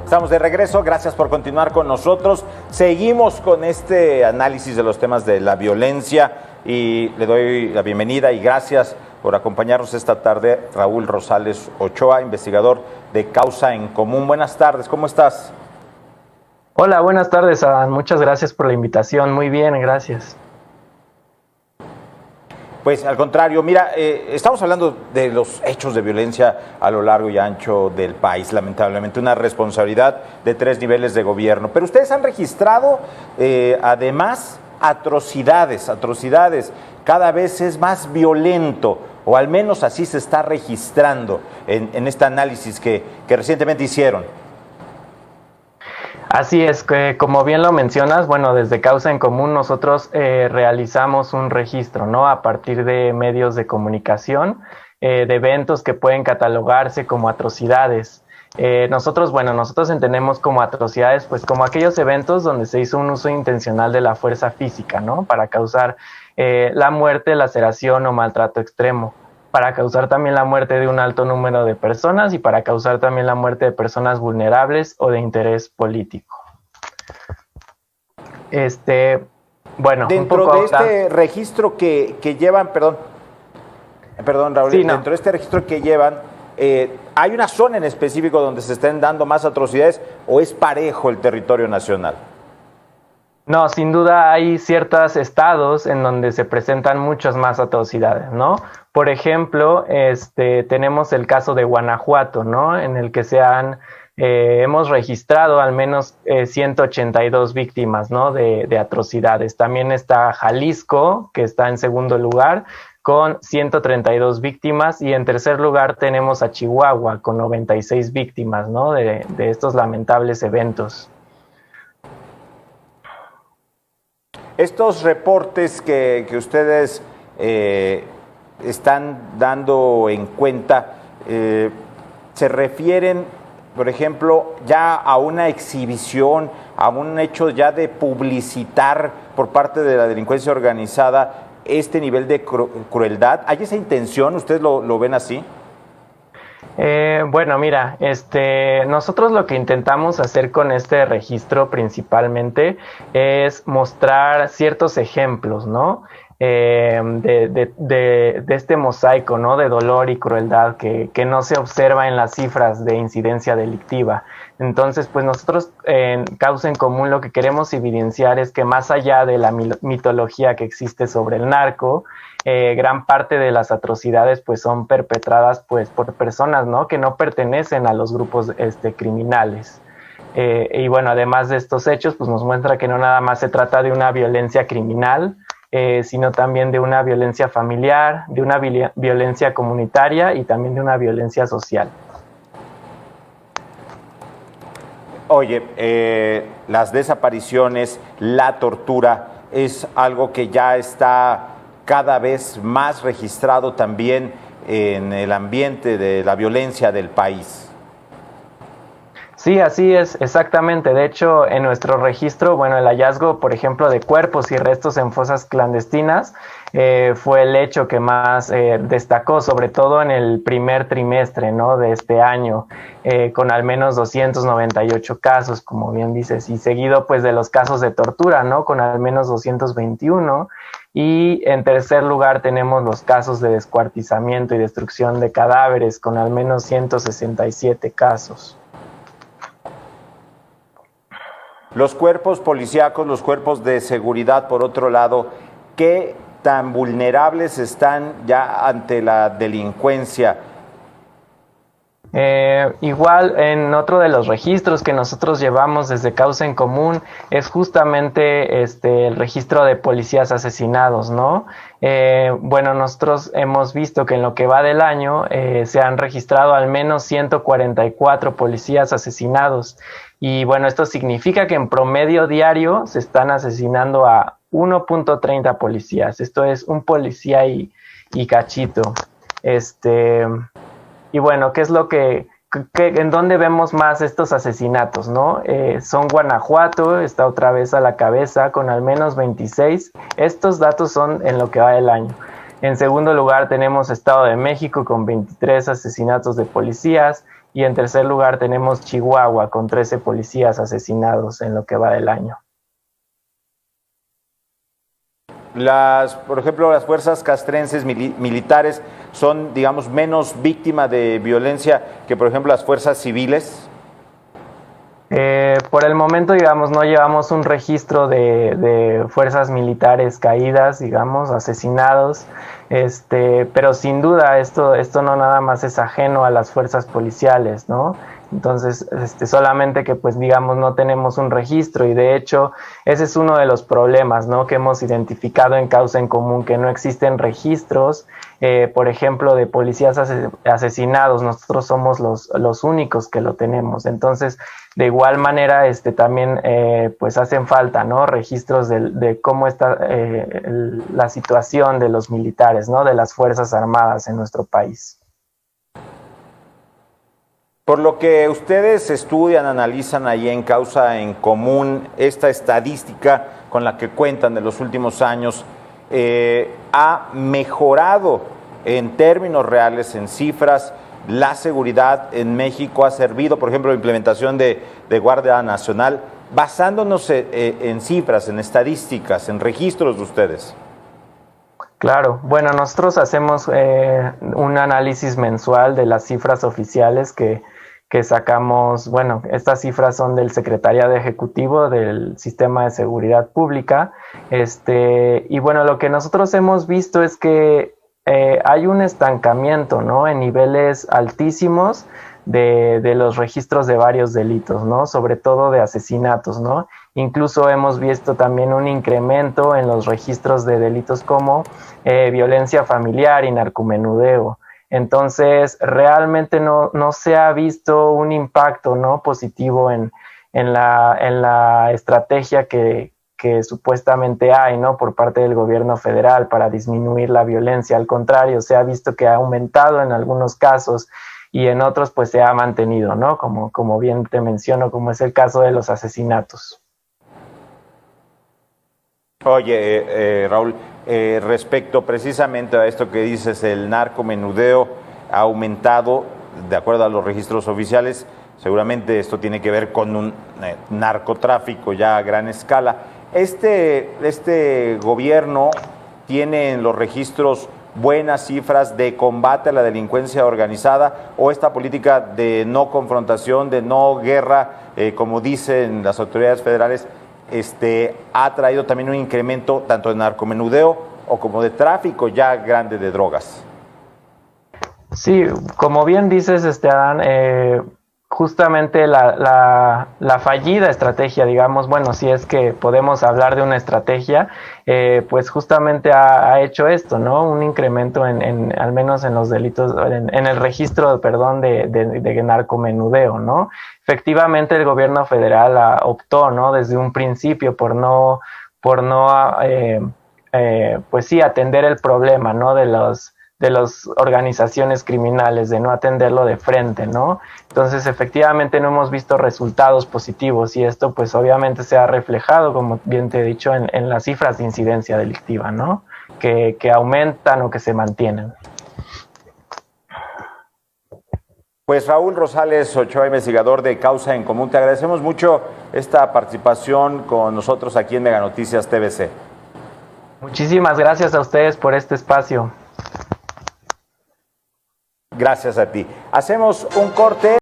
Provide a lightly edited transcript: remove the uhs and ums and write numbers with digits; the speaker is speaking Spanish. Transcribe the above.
Estamos de regreso, gracias por continuar con nosotros. Seguimos con este análisis de los temas de la violencia y le doy la bienvenida y gracias por acompañarnos esta tarde, Raúl Rosales Ochoa, investigador de Causa en Común. Buenas tardes, ¿cómo estás? Hola, buenas tardes, Adán. Muchas gracias por la invitación. Muy bien, gracias. Pues al contrario, mira, estamos hablando de los hechos de violencia a lo largo y ancho del país, lamentablemente, una responsabilidad de 3 niveles de gobierno. Pero ustedes han registrado, además, atrocidades. Cada vez es más violento, o al menos así se está registrando en este análisis que recientemente hicieron. Así es, que como bien lo mencionas, bueno, desde Causa en Común nosotros realizamos un registro, ¿no? A partir de medios de comunicación, de eventos que pueden catalogarse como atrocidades. Nosotros entendemos como atrocidades, pues como aquellos eventos donde se hizo un uso intencional de la fuerza física, ¿no? Para causar la muerte, laceración o maltrato extremo, para causar también la muerte de un alto número de personas y para causar también la muerte de personas vulnerables o de interés político. Bueno, dentro de este registro que llevan, perdón Raúl, sí, no. Dentro de este registro que llevan, ¿hay una zona en específico donde se estén dando más atrocidades o es parejo el territorio nacional? No, sin duda hay ciertos estados en donde se presentan muchas más atrocidades, ¿no? Por ejemplo, tenemos el caso de Guanajuato, ¿no? En el que hemos registrado al menos 182 víctimas, ¿no? De atrocidades. También está Jalisco, que está en segundo lugar, con 132 víctimas, y en tercer lugar tenemos a Chihuahua, con 96 víctimas, ¿no? De estos lamentables eventos. Estos reportes que ustedes están dando en cuenta, se refieren, por ejemplo, ya a una exhibición, a un hecho ya de publicitar por parte de la delincuencia organizada este nivel de crueldad. ¿Hay esa intención? ¿Ustedes lo ven así? Bueno, mira, nosotros lo que intentamos hacer con este registro principalmente es mostrar ciertos ejemplos, ¿no? De este mosaico, ¿no? De dolor y crueldad que no se observa en las cifras de incidencia delictiva. Entonces, pues nosotros en Causa en Común lo que queremos evidenciar es que más allá de la mitología que existe sobre el narco, gran parte de las atrocidades pues son perpetradas pues por personas, ¿no? Que no pertenecen a los grupos criminales. Y bueno, además de estos hechos, pues nos muestra que no nada más se trata de una violencia criminal, sino también de una violencia familiar, de una violencia comunitaria y también de una violencia social. Oye, las desapariciones, la tortura, es algo que ya está cada vez más registrado también en el ambiente de la violencia del país. Sí, así es, exactamente. De hecho, en nuestro registro, bueno, el hallazgo, por ejemplo, de cuerpos y restos en fosas clandestinas fue el hecho que más destacó, sobre todo en el primer trimestre, ¿no? De este año, con al menos 298 casos, como bien dices, y seguido pues de los casos de tortura, ¿no? Con al menos 221. Y en tercer lugar tenemos los casos de descuartizamiento y destrucción de cadáveres, con al menos 167 casos. Los cuerpos policíacos, los cuerpos de seguridad, por otro lado, ¿qué tan vulnerables están ya ante la delincuencia? Igual en otro de los registros que nosotros llevamos desde Causa en Común es justamente el registro de policías asesinados, ¿no? Bueno, nosotros hemos visto que en lo que va del año se han registrado al menos 144 policías asesinados, y bueno, esto significa que en promedio diario se están asesinando a 1.30 policías. Esto es un policía y cachito. Y bueno, ¿qué es lo en dónde vemos más estos asesinatos, ¿no? Son Guanajuato, está otra vez a la cabeza con al menos 26. Estos datos son en lo que va del año. En segundo lugar tenemos Estado de México con 23 asesinatos de policías, Y en tercer lugar tenemos Chihuahua con 13 policías asesinados en lo que va del año. Por ejemplo, las fuerzas castrenses militares son, digamos, menos víctimas de violencia que, por ejemplo, las fuerzas civiles. Por el momento, digamos, no llevamos un registro de fuerzas militares caídas, digamos, asesinados, pero sin duda esto no nada más es ajeno a las fuerzas policiales, ¿no? Entonces, solamente que, pues, digamos, no tenemos un registro y de hecho ese es uno de los problemas, ¿no? Que hemos identificado en Causa en Común, que no existen registros, por ejemplo, de policías asesinados. Nosotros somos los únicos que lo tenemos. Entonces, de igual manera, también, pues, hacen falta, ¿no? Registros de cómo está la situación de los militares, ¿no? De las Fuerzas Armadas en nuestro país. Por lo que ustedes estudian, analizan ahí en Causa en Común, esta estadística con la que cuentan de los últimos años, ¿ha mejorado en términos reales, en cifras, la seguridad en México? ¿Ha servido, por ejemplo, la implementación de Guardia Nacional, basándonos en cifras, en estadísticas, en registros de ustedes? Claro, bueno, nosotros hacemos un análisis mensual de las cifras oficiales que sacamos. Bueno, estas cifras son del Secretariado Ejecutivo del Sistema de Seguridad Pública, y bueno, lo que nosotros hemos visto es que hay un estancamiento, ¿no? En niveles altísimos de los registros de varios delitos, ¿no? Sobre todo de asesinatos, ¿no? Incluso hemos visto también un incremento en los registros de delitos como violencia familiar y narcomenudeo. Entonces, realmente no se ha visto un impacto, ¿no? Positivo en la estrategia que supuestamente hay, ¿no? Por parte del gobierno federal para disminuir la violencia. Al contrario, se ha visto que ha aumentado en algunos casos y en otros pues se ha mantenido, ¿no? Como bien te menciono, como es el caso de los asesinatos. Oye, Raúl, respecto precisamente a esto que dices, el narcomenudeo ha aumentado, de acuerdo a los registros oficiales. Seguramente esto tiene que ver con un narcotráfico ya a gran escala. Este gobierno tiene en los registros buenas cifras de combate a la delincuencia organizada, o esta política de no confrontación, de no guerra, como dicen las autoridades federales, ha traído también un incremento tanto de narcomenudeo o como de tráfico ya grande de drogas. Sí, como bien dices, Adán, justamente la fallida estrategia, digamos, bueno, si es que podemos hablar de una estrategia, pues justamente ha hecho esto, ¿no? Un incremento al menos en los delitos, en el registro, perdón, de narcomenudeo, ¿no? Efectivamente, el gobierno federal optó, ¿no? Desde un principio por no pues sí, atender el problema, ¿no? De las organizaciones criminales, de no atenderlo de frente, ¿no? Entonces, efectivamente, no hemos visto resultados positivos y esto, pues, obviamente se ha reflejado, como bien te he dicho, en las cifras de incidencia delictiva, ¿no? Que aumentan o que se mantienen. Pues Raúl Rosales Ochoa, investigador de Causa en Común, te agradecemos mucho esta participación con nosotros aquí en Mega Noticias TVC. Muchísimas gracias a ustedes por este espacio. Gracias a ti. Hacemos un corte.